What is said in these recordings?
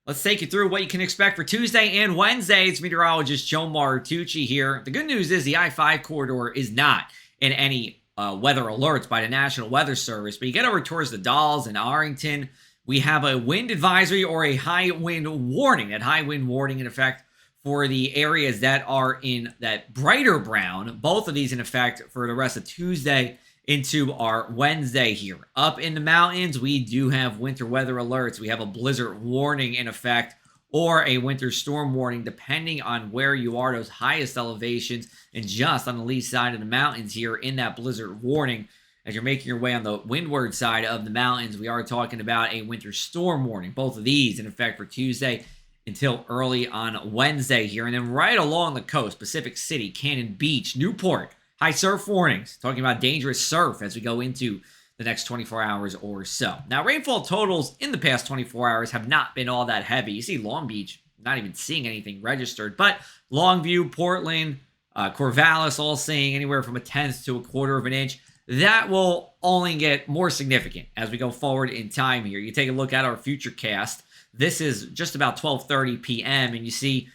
Let's take you through what you can expect for Tuesday and Wednesday. It's meteorologist Joe Martucci here. The good news is the I-5 corridor is not in any weather alerts by the National Weather Service, but you get over towards the Dalles and Arlington, we have a wind advisory or a high wind warning. That high wind warning in effect for the areas that are in that brighter brown. Both of these in effect for the rest of Tuesday into our Wednesday here. Up in the mountains, we do have winter weather alerts. We have a blizzard warning in effect or a winter storm warning, depending on where you are, those highest elevations, and just on the lee side of the mountains here in that blizzard warning. As you're making your way on the windward side of the mountains, we are talking about a winter storm warning. Both of these in effect for Tuesday until early on Wednesday here. And then right along the coast, Pacific City, Cannon Beach, Newport, high surf warnings, talking about dangerous surf as we go into the next 24 hours or so. Now, rainfall totals in the past 24 hours have not been all that heavy. You see Long Beach not even seeing anything registered, but Longview, Portland, Corvallis all seeing anywhere from a tenth to a quarter of an inch. That will only get more significant as we go forward in time here. You take a look at our future cast. This is just about 12:30 p.m. and you see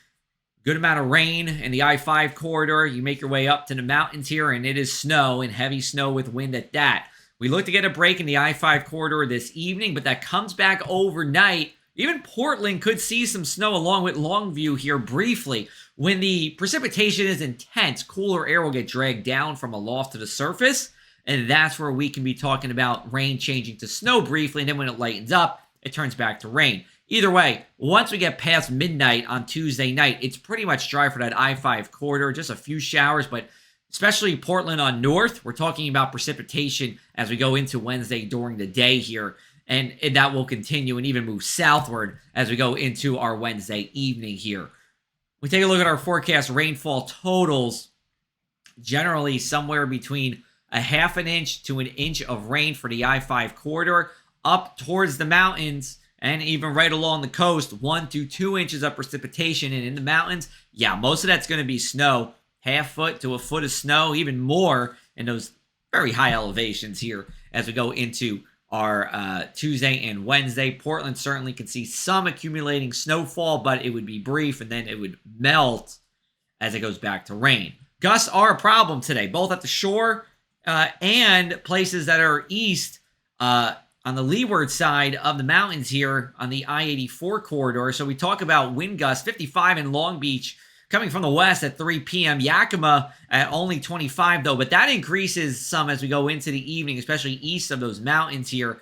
good amount of rain in the I-5 corridor. You make your way up to the mountains here, and it is snow and heavy snow with wind at that. We look to get a break in the I-5 corridor this evening, but that comes back overnight. Even Portland could see some snow along with Longview here briefly. When the precipitation is intense, cooler air will get dragged down from aloft to the surface, and that's where we can be talking about rain changing to snow briefly, and then when it lightens up, it turns back to rain. Either way, once we get past midnight on Tuesday night, it's pretty much dry for that I-5 corridor. Just a few showers, but especially Portland on north, we're talking about precipitation as we go into Wednesday during the day here. And that will continue and even move southward as we go into our Wednesday evening here. We take a look at our forecast rainfall totals. Generally somewhere between a half an inch to an inch of rain for the I-5 corridor. Up towards the mountains, and even right along the coast, 1 to 2 inches of precipitation. And in the mountains, yeah, most of that's going to be snow. Half foot to a foot of snow, even more in those very high elevations here as we go into our Tuesday and Wednesday. Portland certainly can see some accumulating snowfall, but it would be brief, and then it would melt as it goes back to rain. Gusts are a problem today, both at the shore and places that are east on the leeward side of the mountains here on the I-84 corridor. So we talk about wind gusts, 55 in Long Beach, coming from the west at 3 p.m. Yakima at only 25, though. But that increases some as we go into the evening, especially east of those mountains here.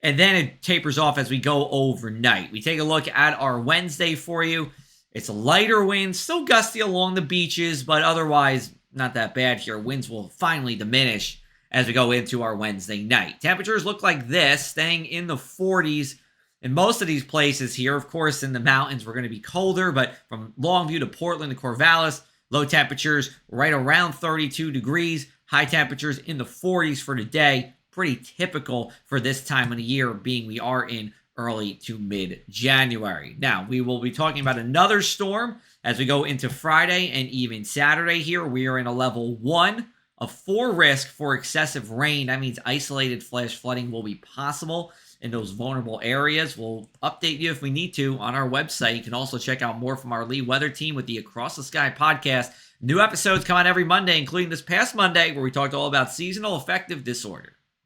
And then it tapers off as we go overnight. We take a look at our Wednesday for you. It's a lighter wind, still gusty along the beaches, but otherwise not that bad here. Winds will finally diminish as we go into our Wednesday night. Temperatures look like this, staying in the 40s in most of these places here. Of course, in the mountains, we're going to be colder, but from Longview to Portland to Corvallis, low temperatures right around 32 degrees, high temperatures in the 40s for today. Pretty typical for this time of the year, being we are in early to mid-January. Now, we will be talking about another storm as we go into Friday and even Saturday here. We are in a level 1 of 4 risk for excessive rain. That means isolated flash flooding will be possible in those vulnerable areas. We'll update you if we need to on our website. You can also check out more from our Lee Weather team with the Across the Sky podcast. New episodes come out every Monday, including this past Monday, where we talked all about seasonal affective disorder.